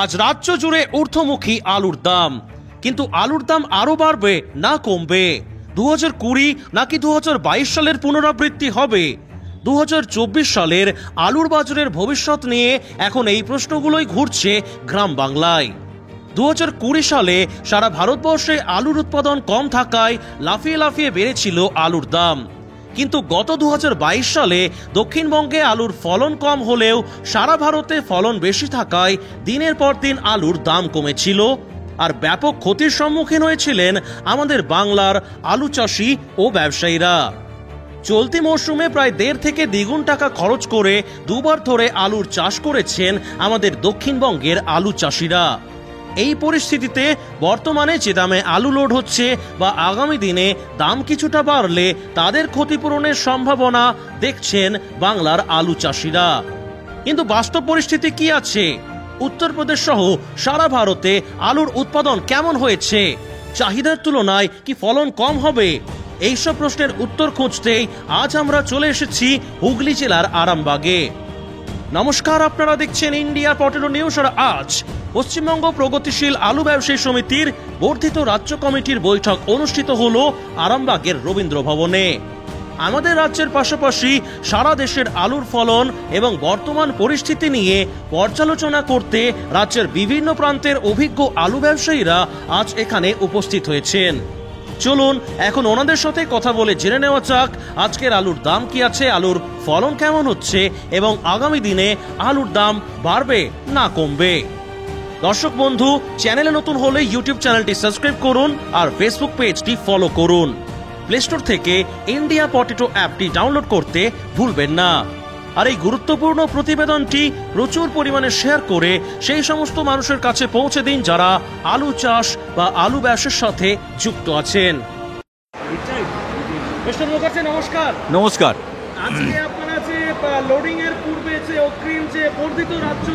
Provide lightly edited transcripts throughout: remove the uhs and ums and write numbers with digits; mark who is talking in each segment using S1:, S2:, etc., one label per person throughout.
S1: আজ রাজ্য জুড়ে ঊর্ধ্বমুখী আলুর দাম, কিন্তু আলুর দাম আরো বাড়বে না কমবে? 2020 নাকি 2022 সালের পুনরাবৃত্তি হবে? 2024 সালের আলুর বাজারের ভবিষ্যৎ নিয়ে এখন এই প্রশ্নগুলোই ঘুরছে গ্রাম বাংলায়। 2020 সালে সারা ভারতবর্ষে আলুর উৎপাদন কম থাকায় লাফিয়ে লাফিয়ে বেড়েছিল আলুর দাম, কিন্তু গত 2022 সালে দক্ষিণবঙ্গে আলুর ফলন কম হলেও সারা ভারতে ফলন বেশি থাকায় দিনের পর দিন আলুর দাম কমেছিল, আর ব্যাপক ক্ষতির সম্মুখীন হয়েছিলেন আমাদের বাংলার আলু চাষি ও ব্যবসায়ীরা। চলতি মরশুমে প্রায় 1.5 থেকে দ্বিগুণ টাকা খরচ করে দুবার ধরে আলুর চাষ করেছেন আমাদের দক্ষিণবঙ্গের আলু চাষিরা। এই পরিস্থিতিতে বর্তমানে যে দামে আলু লোড হচ্ছে বা আগামী দিনে দাম কিছুটা বাড়লে তাদের ক্ষতিপূরণের সম্ভাবনা দেখছেন বাংলার আলু চাষিরা। কিন্তু বাস্তব পরিস্থিতি কি আছে? উত্তরপ্রদেশ সহ সারা ভারতে আলুর উৎপাদন কেমন হয়েছে? চাহিদার তুলনায় কি ফলন কম হবে? এইসব প্রশ্নের উত্তর খুঁজতেই আজ আমরা চলে এসেছি হুগলি জেলার আরামবাগে। নমস্কার, আপনারা দেখছেন ইন্ডিয়া পটেটো নিউজ। আর আজ পশ্চিমবঙ্গ প্রগতিশীল আলু ব্যবসায়ী সমিতির বর্ধিত রাজ্য কমিটির বৈঠক অনুষ্ঠিত হলো আরামবাগের রবীন্দ্র ভবনে। আমাদের রাজ্যের পাশাপাশি সারা দেশের আলুর ফলন এবং বর্তমান পরিস্থিতি নিয়ে পর্যালোচনা করতে রাজ্যের বিভিন্ন প্রান্তের অভিজ্ঞ আলু ব্যবসায়ীরা আজ এখানে উপস্থিত হয়েছেন। চলুন এখন ওনাদের সাথে কথা বলে জেনে নেওয়া যাক আজকের আলুর দাম কি আছে, আলুর ফলন কেমন হচ্ছে এবং আগামী দিনে আলুর দাম বাড়বে না কমবে। দর্শক বন্ধু, চ্যানেলে নতুন হলে ইউটিউব চ্যানেলটি সাবস্ক্রাইব করুন আর ফেসবুক পেজটি ফলো করুন। প্লে স্টোর থেকে ইন্ডিয়া পটেটো অ্যাপটি ডাউনলোড করতে ভুলবেন না। আর এই গুরুত্বপূর্ণ প্রতিবেদনটি প্রচুর পরিমাণে শেয়ার করে সেই সমস্ত মানুষের কাছে পৌঁছে দিন যারা আলু চাষ বা আলু ব্যবসার সাথে যুক্ত আছেন। নমস্কার।
S2: নমস্কার।
S1: আজকে আপনারা যে লোডিং এর পূর্বে যে অগ্রিম যে বর্ধিত রাজ্য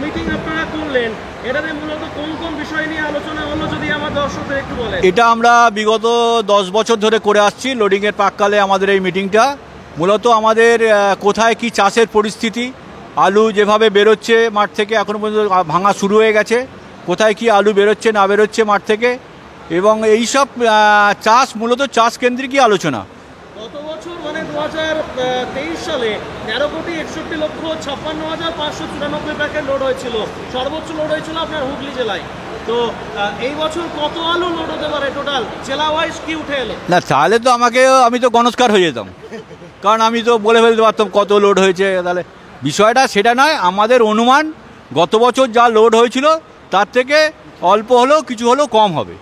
S1: মিটিং আপনারা করলেন, এটাতে মূলত কোন কোন বিষয় নিয়ে আলোচনা হলো যদি আমার দর্শকদের একটু বলেন।
S2: এটা আমরা বিগত 10 বছর ধরে করে আসছি। লোডিং এর প্রাককালে আমাদের এই মিটিংটা মূলত আমাদের কোথায় কি চাষের পরিস্থিতি, আলু যেভাবে বেরোচ্ছে মাঠ থেকে এখনো পর্যন্ত ভাঙা শুরু হয়ে গেছে, কোথায় কি আলু বেরোচ্ছে না বেরোচ্ছে মাঠ থেকে, এবং এইসব চাষ মূলত চাষ কেন্দ্রিকই আলোচনা।
S1: গত বছর মানে 2023 সালে 13,61,56,594 প্যাকেট লোড হয়েছিল, সর্বোচ্চ লোড হয়েছিল আপনার হুগলি জেলায়। তো এই বছর কত আলু লোড হতে পারে টোটাল জেলা ওয়াইজ কি উঠে এলো?
S2: না, তাহলে তো আমি তো গণস্কার হয়ে যেতাম, কারণ আমি তো বলে ফেলতে পারতাম কত লোড হয়েছে। তাহলে বিষয়টা সেটা নয়, আমাদের অনুমান গত বছর যা লোড হয়েছিল তার থেকে অল্প হলেও কিছু হলেও কম হবে।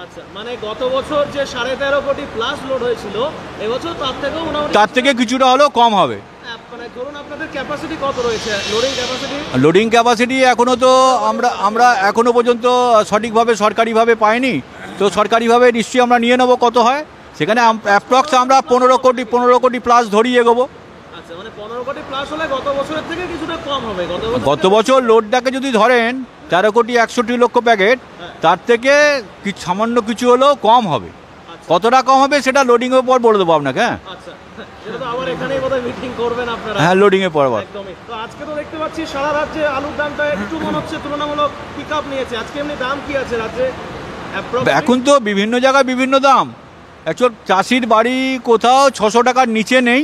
S1: আচ্ছা, মানে গত বছর যে 13.5 কোটি প্লাস লোড হয়েছিল এবছর তার থেকে
S2: কিছুটা হলেও কম হবে।
S1: মানে ধরুন আপনাদের ক্যাপাসিটি কত রয়েছে,
S2: লোডিং ক্যাপাসিটি এখনও তো আমরা এখনও পর্যন্ত সঠিকভাবে সরকারিভাবে পাইনি, তো সরকারিভাবে নিশ্চয়ই আমরা নিয়ে নেবো কত হয়। সেখানে অ্যাপ্রক্স আমরা 15 কোটি প্লাস ধরিয়ে এগোবো।
S1: আচ্ছা, মানে 15 কোটি প্লাস হলে গত বছরের থেকে কিছুটা কম হবে।
S2: গত বছর লোডটাকে যদি ধরেন 13,61,00,000 প্যাকেট, তার থেকে সামান্য কিছু হলেও কম হবে। কতটা কম হবে সেটা লোডিং এর পর বলে দেবো আপনাকে। হ্যাঁ, লোডিং এর পর।
S1: আজকে তো দেখতে পাচ্ছি সারা রাজ্যে আলুর দামটা একটু মনে হচ্ছে তুলনামূলক পিক আপ নিয়েছে। আজকে এমনি দাম কি আছে রাজ্যে?
S2: এখন তো বিভিন্ন জায়গায় বিভিন্ন দাম। অ্যাকচুয়াল চাষির বাড়ি কোথাও 600 টাকার নিচে নেই,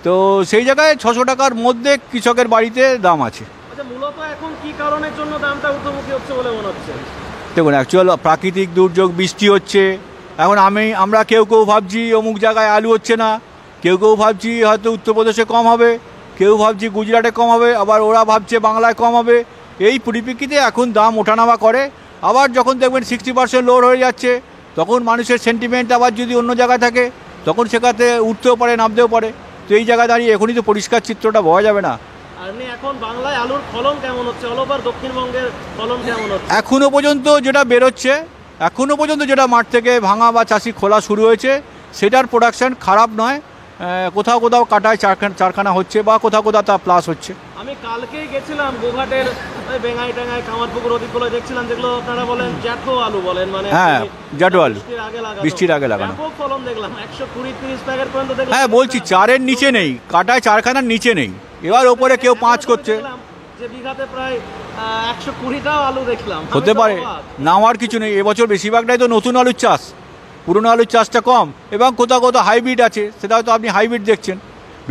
S2: তো সেই জায়গায় 600 টাকার মধ্যে কৃষকের বাড়িতে দাম আছে।
S1: আচ্ছা, মূলত এখন কি কারণের জন্য দামটা ঊর্ধ্বমুখী হচ্ছে বলে মনে হচ্ছে?
S2: দেখুন, অ্যাকচুয়াল প্রাকৃতিক দুর্যোগ, বৃষ্টি হচ্ছে। এখন আমরা কেউ ভাবছি অমুক জায়গায় আলু হচ্ছে না, কেউ ভাবছি হয়তো উত্তরপ্রদেশে কম হবে, কেউ ভাবছি গুজরাটে কম হবে, আবার ওরা ভাবছে বাংলায় কম হবে। এই পরিপ্রেক্ষিতে এখন দাম ওঠানামা করে। আবার যখন দেখবেন 60% লোড হয়ে যাচ্ছে, তখন মানুষের সেন্টিমেন্ট আবার যদি অন্য জায়গায় থাকে তখন সেখানে উঠতেও পারে, নামতেও পারে। তো এই জায়গায় দাঁড়িয়ে এখনই তো পরিষ্কার চিত্রটা পাওয়া যাবে না।
S1: এখন বাংলায় আলুর ফলন কেমন হচ্ছে, অল ওভার দক্ষিণবঙ্গের ফলন কেমন হচ্ছে?
S2: এখনো পর্যন্ত যেটা বেরোচ্ছে, এখনো পর্যন্ত যেটা মাঠ থেকে ভাঙা বা চাষি খোলা শুরু হয়েছে, সেটার প্রোডাকশন খারাপ নয়। কোথাও কাটায় চারখানা হচ্ছে বা কোথাও তা প্লাস হচ্ছে।
S1: আমি কালকেই গেছিলাম গোঘাটের বেঙ্গাই টাঙ্গাই কামারপুকুর ওদিকগুলো দেখছিলাম, যেগুলো আপনারা বলেন জ্যাঠো আলু বলেন, মানে
S2: হ্যাঁ জ্যাঠো আলু, বৃষ্টির আগে লাগানো।
S1: ফলন দেখলাম 120-30 প্যাকেট পর্যন্ত দেখলাম।
S2: হ্যাঁ বলছি, 4-এর নিচে নেই, কাটায় চারখানার নিচে নেই। এবার ওপরে কেউ 5 করছে।
S1: যে আজকে বিঘাতে প্রায় 120টাও আলু দেখলাম।
S2: হতে পারে, নামার কিছু নেই। এবছর বেশিরভাগটাই তো নতুন আলুর চাষ, পুরনো আলুর চাষটা কম, এবং কোথাও কোথাও হাইব্রিড আছে, সেটা হয়তো আপনি হাইব্রিড দেখছেন।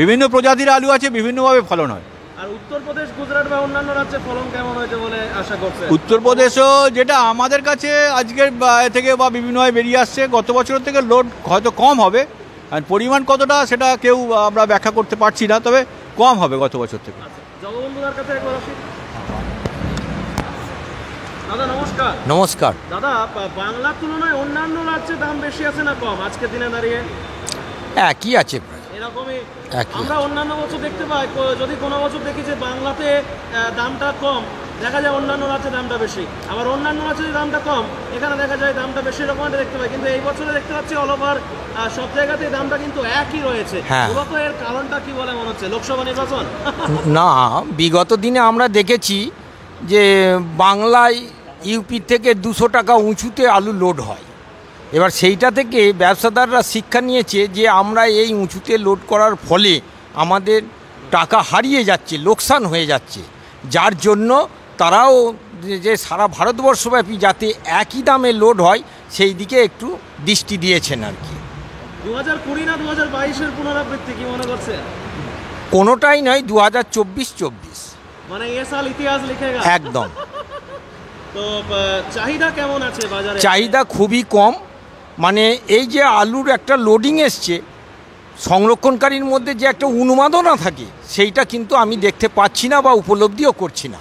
S2: বিভিন্ন প্রজাতির আলু আছে, বিভিন্নভাবে ফলন হয়।
S1: আর উত্তরপ্রদেশ, গুজরাট বা অন্যান্য রাজ্যে ফলন কেমন হয়েছে বলে আশা করছেন?
S2: উত্তরপ্রদেশও যেটা আমাদের কাছে আজকের থেকে বা বিভিন্নভাবে বেরিয়ে আসছে, গত বছরের থেকে লোড হয়তো কম হবে, আর পরিমাণ কতটা সেটা কেউ আমরা ব্যাখ্যা করতে পারছি না, তবে কম হবে গত বছর থেকে।
S1: জগবন্ধুদার কাছে একবার আসি। দাদা নমস্কার।
S3: নমস্কার
S1: দাদা, বাংলার তুলনায় অন্যান্য রাজ্যে দাম বেশি আছে না কম আজকে দিনে দাঁড়িয়ে?
S3: একই আছে প্রায়
S1: এরকমই
S3: একই।
S1: আমরা অন্যান্য বছর দেখতে পাই, যদি কোনো বছর দেখি যে বাংলাতে দামটা কম, দেখা যায় অন্যান্য রাজ্যে দামটা বেশি, আবার অন্যান্য রাজ্যে দামটা কম, এখানে দেখা যায় দামটা বেশি, এরকম একটা দেখতে পাই। কিন্তু এই বছরে দেখতে পাচ্ছি অল ওভার সব জায়গাতেই দামটা কিন্তু একই রয়েছে।
S3: হ্যাঁ।
S1: মূলত এর কারণটা কি বলে মনে হচ্ছে? লোকসভা নির্বাচন?
S3: না, বিগত দিনে আমরা দেখেছি যে বাংলায় ইউপি থেকে 200 টাকা উঁচুতে আলু লোড হয়। এবার সেইটা থেকে ব্যবসাদাররা শিক্ষা নিয়েছে যে আমরা এই উঁচুতে লোড করার ফলে আমাদের টাকা হারিয়ে যাচ্ছে, লোকসান হয়ে যাচ্ছে, যার জন্য তারাও যে সারা ভারতবর্ষব্যাপী যাতে একই দামে লোড হয় সেই দিকে একটু দৃষ্টি দিয়েছেন আর কি।
S1: 2020 না 2022-এর পুনরাবৃত্তি কি মনে করছে?
S3: কোনোটাই নয়, 2024
S1: মানে এ সাল ইতিহাস লিখে গেল
S3: একদম।
S1: তো চাহিদা কেমন আছে বাজারে?
S3: চাহিদা খুবই কম, মানে এই যে আলুর একটা লোডিং এসছে, সংরক্ষণকারীর মধ্যে যে একটা উন্মাদনা থাকে সেইটা কিন্তু আমি দেখতে পাচ্ছি না বা উপলব্ধিও করছি না,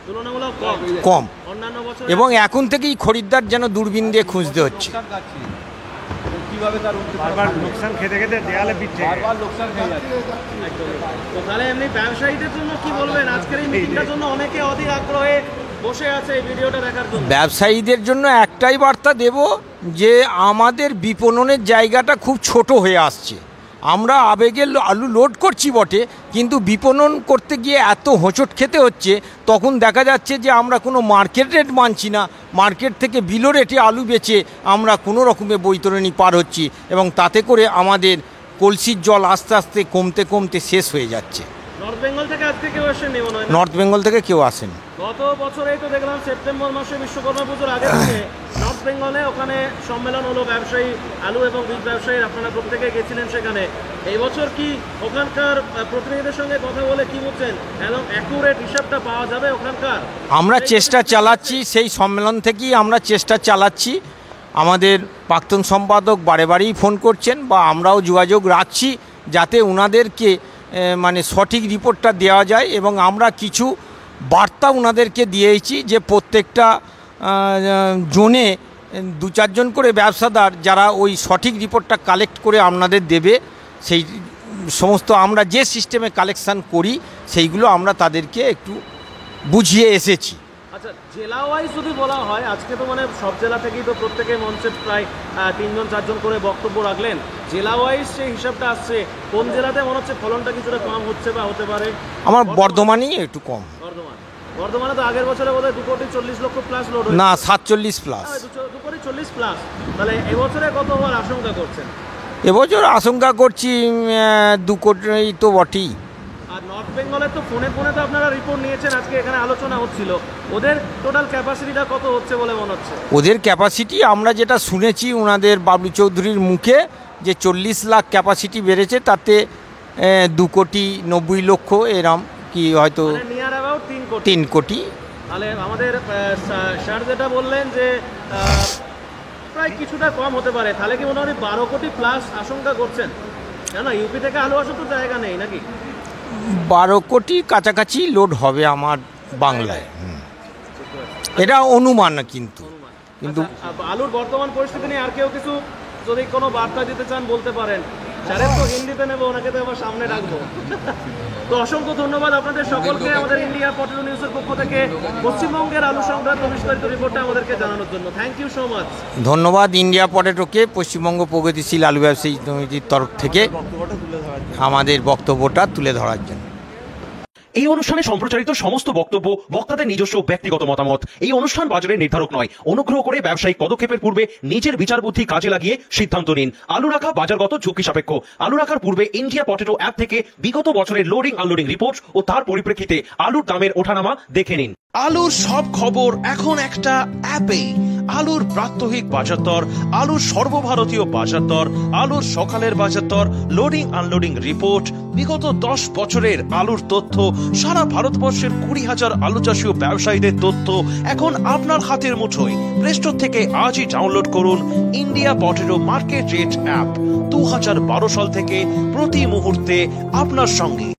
S1: তুলনামূলক
S3: কম।
S1: অন্যান্য বছর
S3: এবং এখন থেকেই খরিদ্দার যেন দূরবীন দিয়ে খুঁজতে হচ্ছে।
S4: লোকসান খেতে খেতে দেয়ালে পিঠ
S2: লোকসান খেয়ে যাচ্ছে।
S1: তো তাহলে এমনি ব্যবসায়ীদের জন্য কি বলবেন? আজকের এই মিটিংটার জন্য অনেকে অধীর আগ্রহে বসে আছে এই ভিডিওটা দেখার জন্য।
S3: ব্যবসায়ীদের জন্য একটাই বার্তা দেব যে আমাদের বিপণনের জায়গাটা খুব ছোট হয়ে আসছে। আমরা আবেগে আলু লোড করছি বটে, কিন্তু বিপণন করতে গিয়ে এত হোঁচট খেতে হচ্ছে, তখন দেখা যাচ্ছে যে আমরা কোনো মার্কেট রেট মানছি না, মার্কেট থেকে বিলো রেটে আলু বেচে আমরা কোনো রকমে বৈতরণী পার হচ্ছি, এবং তাতে করে আমাদের কলসির জল আস্তে আস্তে কমতে কমতে শেষ হয়ে যাচ্ছে।
S1: নর্থ বেঙ্গল থেকে আজকে কেউ আসেনি মনে হয়?
S3: নর্থ বেঙ্গল থেকে কেউ আসেন।
S1: গত বছরেই তো দেখলাম সেপ্টেম্বর মাসে বিশ্বকর্মা পুজোর আগে থেকে নর্থ বেঙ্গলে ওখানে সম্মেলন হলো ব্যবসায়ী, আলু এবং বীজ ব্যবসায়ীর, আপনারা প্রত্যেকে গেছিলেন সেখানে। এই বছর কি ওখানকার প্রতিনিধিদের সঙ্গে কথা বলে কি বলছেন, এবং অ্যাকুরেট হিসাবটা পাওয়া যাবে ওখানকার?
S3: আমরা চেষ্টা চালাচ্ছি, সেই সম্মেলন থেকেই আমরা চেষ্টা চালাচ্ছি। আমাদের প্রাক্তন সম্পাদক বারে বারেই ফোন করছেন, বা আমরাও যোগাযোগ রাখছি যাতে ওনাদেরকে মানে সঠিক রিপোর্টটা দেওয়া যায়। এবং আমরা কিছু বার্তা ওনাদেরকে দিয়েছি যে প্রত্যেকটা জোনে 2-4 জন করে ব্যবসাদার যারা ওই সঠিক রিপোর্টটা কালেক্ট করে আপনাদের দেবে, সেই সমস্ত আমরা যে সিস্টেমে কালেকশান করি সেইগুলো আমরা তাদেরকে একটু বুঝিয়ে এসেছি।
S1: আচ্ছা, জেলা ওয়াইজ যদি বলা হয়, আজকে তো মানে সব জেলা থেকেই তো প্রত্যেকের মঞ্চে প্রায় 3-4 করে বক্তব্য রাখলেন। জেলা ওয়াইজ সেই হিসাবটা আসছে, কোন জেলাতে মনে হচ্ছে ফলনটা কিছুটা কম হচ্ছে বা হতে পারে?
S3: আমার বর্ধমানেই একটু কম।
S1: বর্ধমানে তো আগের বছরে বোধহয় 2,40,00,000 প্লাস লোড,
S3: না 47 প্লাস।
S1: 2,40,00,000 প্লাস। তাহলে এবছরে কত হওয়ার আশঙ্কা করছেন?
S3: এবছর আশঙ্কা করছি 2 কোটি তো বটেই।
S1: আর নর্থ বেঙ্গলের তো ফোনে ফোনে তো আপনারা রিপোর্ট নিয়েছেন, আজকে এখানে আলোচনা হচ্ছিল, ওদের টোটাল ক্যাপাসিটিটা কত হচ্ছে বলে মনে হচ্ছে?
S3: ওদের ক্যাপাসিটি আমরা যেটা শুনেছি ওনাদের বাবলু চৌধুরীর মুখে, যে 40 লাখ ক্যাপাসিটি বেড়েছে, তাতে 2,90,00,000 এরম কি হয়তো
S1: নিয়ার অ্যাবাউট
S3: 3 কোটি।
S1: তাহলে আমাদের স্যার যেটা বললেন যে প্রায় কিছুটা কম হতে পারে, তাহলে কি মোটামুটি 12 কোটি প্লাস আশঙ্কা করছেন? কেন ইউপি থেকে আলু আসার তো জায়গা নেই নাকি?
S3: 12 কোটির কাছাকাছি লোড হবে আমার বাংলায়। এটা অনুমান কিন্তু
S1: আলুর বর্তমান পরিস্থিতি নিয়ে আর কেউ কিছু যদি কোনো বার্তা দিতে চান বলতে পারেন। স্যারের তো হিন্দিতে নেবো, ওনাকে তো আবার সামনে রাখবো। তো অসংখ্য ধন্যবাদ আপনাদের সকলকে আমাদের ইন্ডিয়া পটেটো নিউজের পক্ষ থেকে পশ্চিমবঙ্গের আলু সংক্রান্ত বিস্তারিত রিপোর্টটা আমাদেরকে জানানোর জন্য। Thank you so much.
S3: ধন্যবাদ ইন্ডিয়া পটেটোকে, পশ্চিমবঙ্গ প্রগতিশীল আলু ব্যবসায়ী সমিতির তরফ থেকে আমাদের বক্তব্যটা তুলে ধরার জন্য।
S1: এই অনুষ্ঠানে সম্প্রচারিত সমস্ত বক্তব্য বক্তাদের নিজস্ব ব্যক্তিগত মতামত। এই অনুষ্ঠান বাজারের নির্ধারক নয়। অনুগ্রহ করে ব্যবসায়িক পদক্ষেপের পূর্বে নিজের বিচার বুদ্ধি কাজে লাগিয়ে সিদ্ধান্ত নিন। আলু রাখা বাজারগত ঝুঁকি সাপেক্ষ। আলু রাখার পূর্বে ইন্ডিয়া পটেটো অ্যাপ থেকে বিগত বছরের লোডিং আনলোডিং রিপোর্ট ও তার পরিপ্রেক্ষিতে আলুর দামের ওঠানামা দেখে নিন। আলুর সব খবর এখন একটা অ্যাপে। আলুর প্রাত্যহিক বাজার দর, আলুর সর্বভারতীয় বাজার দর, আলুর সকালের বাজার দর, লোডিং আনলোডিং রিপোর্ট, বিগত 10 বছরের আলুর তথ্য, সারা ভারতবর্ষের 20,000 আলু চাষী ও ব্যবসায়ীদের তথ্য এখন আপনার হাতের মুঠোয়। প্লে স্টোর থেকে আজই ডাউনলোড করুন India potato market rate app. 2012 সাল থেকে প্রতি মুহূর্তে আপনার সঙ্গে।